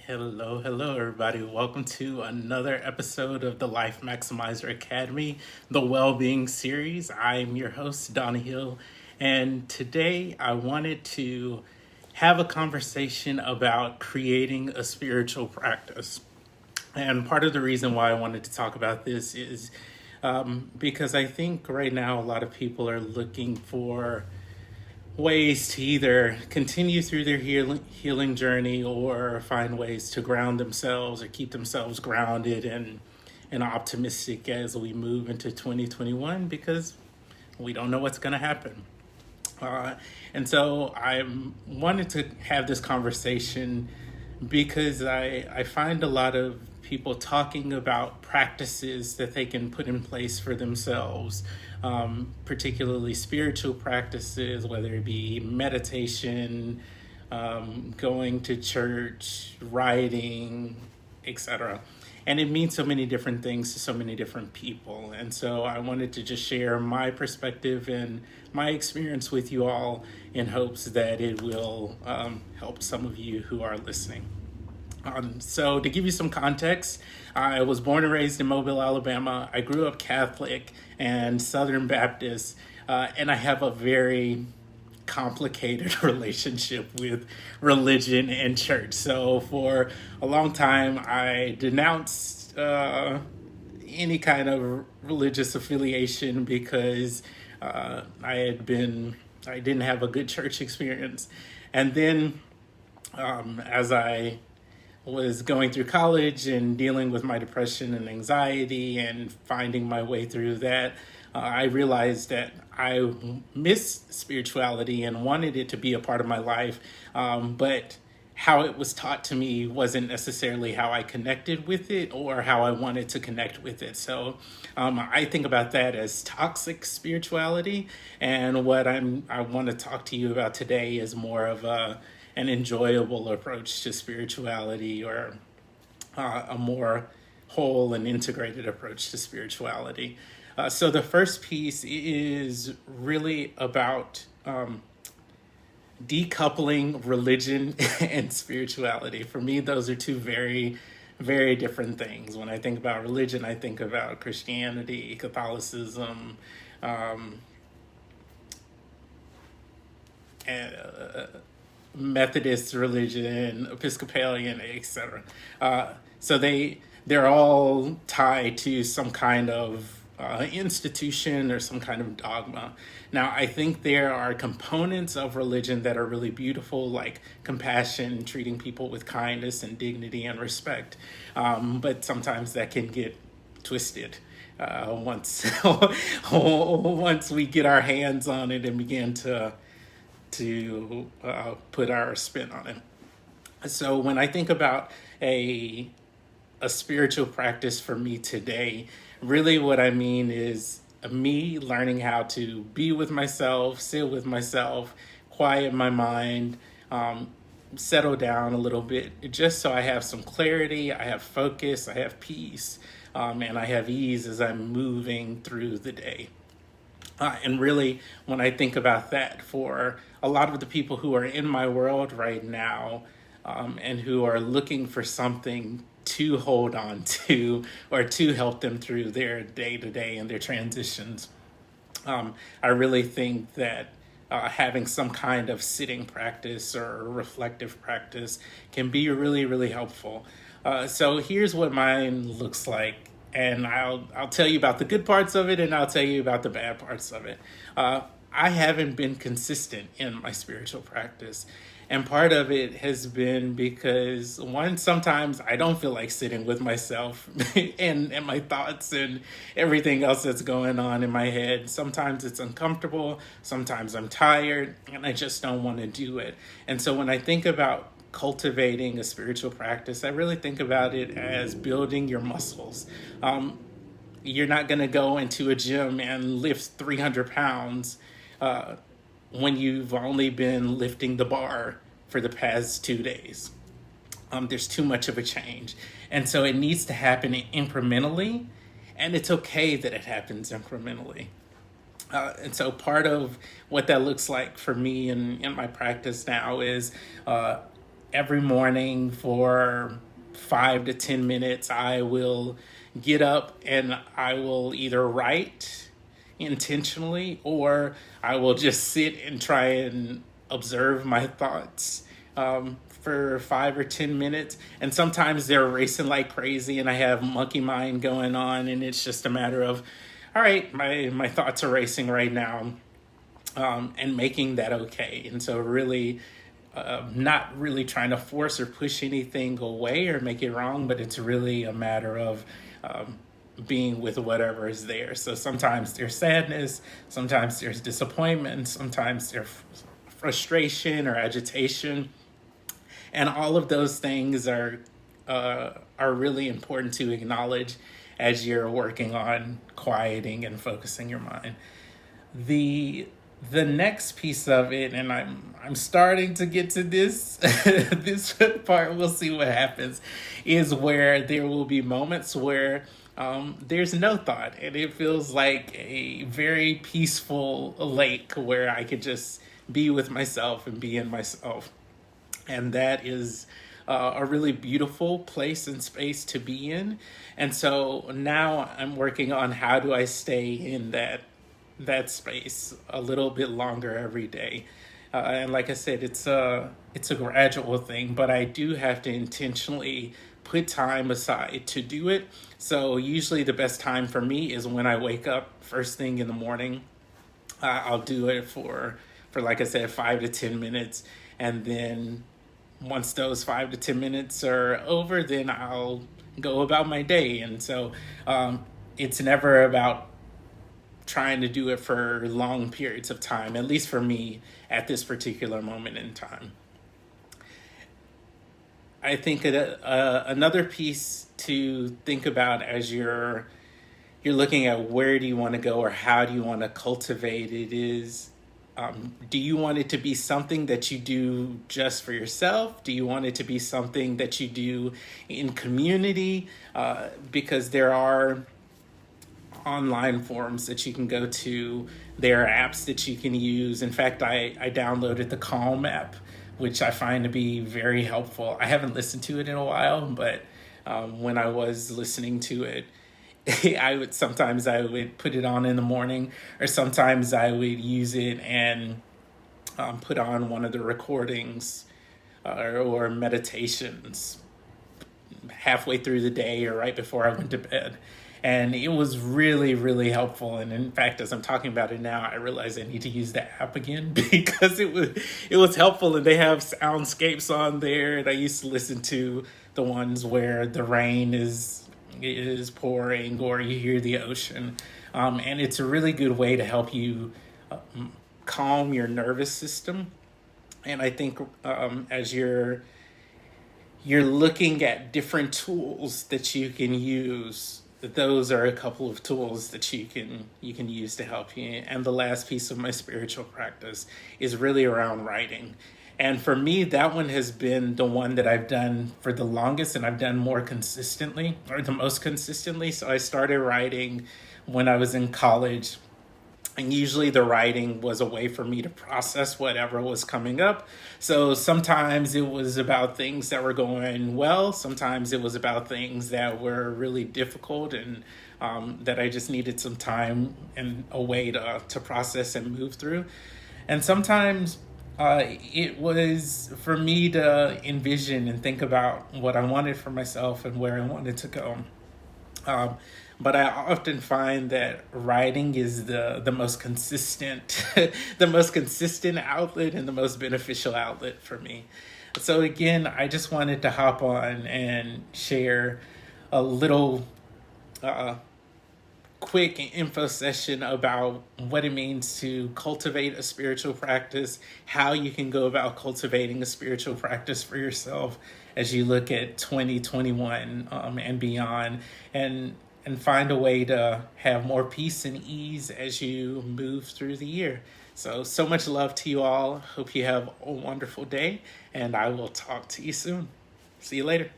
Hello, everybody. Welcome to another episode of the Life Maximizer Academy, the Wellbeing Series. I'm your host, Donnie Hill, and today I wanted to have a conversation about creating a spiritual practice. And part of the reason why I wanted to talk about this is because I think right now a lot of people are looking for ways to either continue through their healing journey or find ways to ground themselves or keep themselves grounded and optimistic as we move into 2021 because we don't know what's going to happen. And so I wanted to have this conversation because I find a lot of people talking about practices that they can put in place for themselves, particularly spiritual practices, whether it be meditation, going to church, writing, etc. And it means so many different things to so many different people. And so I wanted to just share my perspective and my experience with you all in hopes that it will help some of you who are listening. So to give you some context, I was born and raised in Mobile, Alabama. I grew up Catholic and Southern Baptist, and I have a very complicated relationship with religion and church. So for a long time, I denounced any kind of religious affiliation because I didn't have a good church experience. And then as I was going through college and dealing with my depression and anxiety and finding my way through that, I realized that I missed spirituality and wanted it to be a part of my life, but how it was taught to me wasn't necessarily how I connected with it or how I wanted to connect with it. So I think about that as toxic spirituality, and what I want to talk to you about today is more of an enjoyable approach to spirituality, or a more whole and integrated approach to spirituality. So the first piece is really about decoupling religion and spirituality. For me, those are two very, very different things. When I think about religion, I think about Christianity, Catholicism, Methodist religion, Episcopalian, etc. So they're all tied to some kind of institution or some kind of dogma. Now, I think there are components of religion that are really beautiful, like compassion, treating people with kindness and dignity and respect. But sometimes that can get twisted once once we get our hands on it and begin to put our spin on it. So when I think about a spiritual practice for me today, really what I mean is me learning how to be with myself, sit with myself, quiet my mind, settle down a little bit, just so I have some clarity, I have focus, I have peace, and I have ease as I'm moving through the day. And really, when I think about that, for a lot of the people who are in my world right now, and who are looking for something to hold on to or to help them through their day-to-day and their transitions, I really think that having some kind of sitting practice or reflective practice can be really, really helpful. So here's what mine looks like. And I'll tell you about the good parts of it, and I'll tell you about the bad parts of it. I haven't been consistent in my spiritual practice. And part of it has been because, one, sometimes I don't feel like sitting with myself and my thoughts and everything else that's going on in my head. Sometimes it's uncomfortable. Sometimes I'm tired and I just don't want to do it. And so when I think about cultivating a spiritual practice, I really think about it as building your muscles. You're not going to go into a gym and lift 300 pounds when you've only been lifting the bar for the past 2 days. There's too much of a change. And so it needs to happen incrementally, and it's okay that it happens incrementally. And so part of what that looks like for me in my practice now is every morning for 5 to 10 minutes, I will get up and I will either write intentionally, or I will just sit and try and observe my thoughts for 5 or 10 minutes. And sometimes they're racing like crazy and I have monkey mind going on, and it's just a matter of, all right, my thoughts are racing right now, and making that okay. And so really not really trying to force or push anything away or make it wrong, but it's really a matter of being with whatever is there. So sometimes there's sadness, sometimes there's disappointment, sometimes there's frustration or agitation, and all of those things are really important to acknowledge as you're working on quieting and focusing your mind. The next piece of it, and I'm starting to get to this this part, we'll see what happens, is where there will be moments where there's no thought and it feels like a very peaceful lake where I could just be with myself and be in myself. And that is a really beautiful place and space to be in. And so now I'm working on how do I stay in that space a little bit longer every day. And like I said, it's a gradual thing, but I do have to intentionally put time aside to do it. So usually the best time for me is when I wake up first thing in the morning. I'll do it for like I said, 5 to 10 minutes, and then once those 5 to 10 minutes are over, then I'll go about my day. And so it's never about trying to do it for long periods of time, at least for me at this particular moment in time. I think another piece to think about as you're looking at where do you want to go or how do you want to cultivate it is, do you want it to be something that you do just for yourself? Do you want it to be something that you do in community? Because there are online forums that you can go to. There are apps that you can use. In fact, I downloaded the Calm app, which I find to be very helpful. I haven't listened to it in a while, but when I was listening to it, I would put it on in the morning, or sometimes I would use it and put on one of the recordings or meditations halfway through the day or right before I went to bed. And it was really, really helpful. And in fact, as I'm talking about it now, I realize I need to use the app again because it was helpful. And they have soundscapes on there. And I used to listen to the ones where the rain is pouring or you hear the ocean. And it's a really good way to help you calm your nervous system. And I think as you're looking at different tools that you can use, those are a couple of tools that you can use to help you. And the last piece of my spiritual practice is really around writing. And for me, that one has been the one that I've done for the longest, and I've done more consistently, or the most consistently. So I started writing when I was in college. And usually the writing was a way for me to process whatever was coming up. So sometimes it was about things that were going well. Sometimes it was about things that were really difficult and that I just needed some time and a way to process and move through. And sometimes it was for me to envision and think about what I wanted for myself and where I wanted to go. But I often find that writing is the most consistent, the most consistent outlet and the most beneficial outlet for me. So again, I just wanted to hop on and share a little quick info session about what it means to cultivate a spiritual practice, how you can go about cultivating a spiritual practice for yourself as you look at 2021 and beyond, and find a way to have more peace and ease as you move through the year. So much love to you all. Hope you have a wonderful day, and I will talk to you soon. See you later.